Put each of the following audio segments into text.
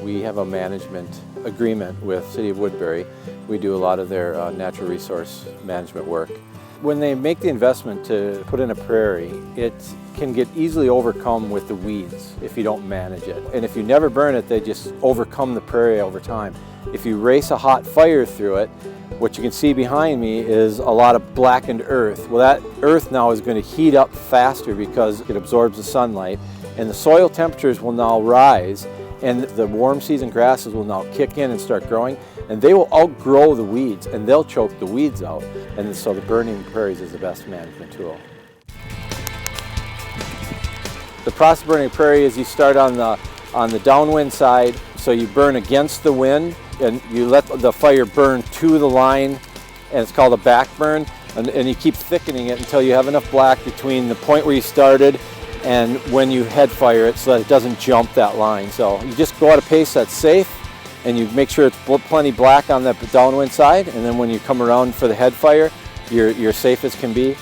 We have a management agreement with the City of Woodbury. We do a lot of their natural resource management work. When they make the investment to put in a prairie, it can get easily overcome with the weeds if you don't manage it. And if you never burn it, they just overcome the prairie over time. If you race a hot fire through it, what you can see behind me is a lot of blackened earth. Well, that earth now is going to heat up faster because it absorbs the sunlight, and the soil temperatures will now rise, and the warm season grasses will now kick in and start growing, and they will outgrow the weeds and they'll choke the weeds out. And so the burning prairies is the best management tool. The process of burning a prairie is you start on the downwind side, so you burn against the wind and you let the fire burn to the line, and it's called a back burn, and you keep thickening it until you have enough black between the point where you started and when you head fire it so that it doesn't jump that line. So you just go at a pace that's safe, and you make sure it's plenty black on the downwind side, and then when you come around for the head fire, you're safe as can be.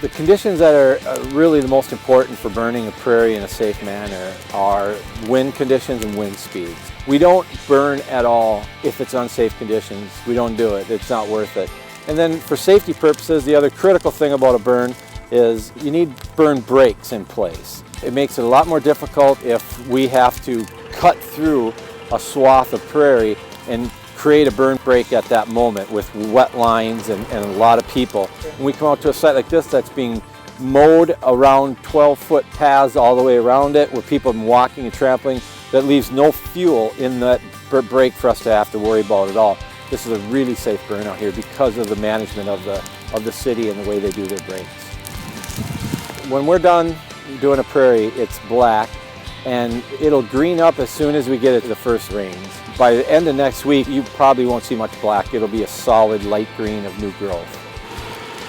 The conditions that are really the most important for burning a prairie in a safe manner are wind conditions and wind speeds. We don't burn at all if it's unsafe conditions. We don't do it. It's not worth it. And then for safety purposes, the other critical thing about a burn is you need burn breaks in place. It makes it a lot more difficult if we have to cut through a swath of prairie and create a burn break at that moment with wet lines and a lot of people. When we come out to a site like this that's being mowed around 12-foot paths all the way around it, where people are walking and trampling, that leaves no fuel in that break for us to have to worry about at all. This is a really safe burn out here because of the management of the city and the way they do their breaks. When we're done doing a prairie, it's black, and it'll green up as soon as we get it to the first rains. By the end of next week, you probably won't see much black. It'll be a solid light green of new growth.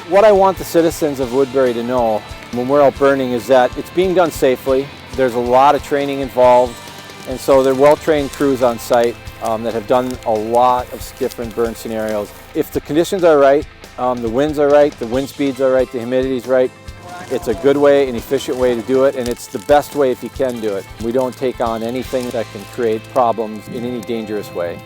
What I want the citizens of Woodbury to know when we're out burning is that it's being done safely. There's a lot of training involved, and so they're well-trained crews on site that have done a lot of different burn scenarios. If the conditions are right, the winds are right, the wind speeds are right, the humidity's right, it's a good way, an efficient way to do it, and it's the best way if you can do it. We don't take on anything that can create problems in any dangerous way.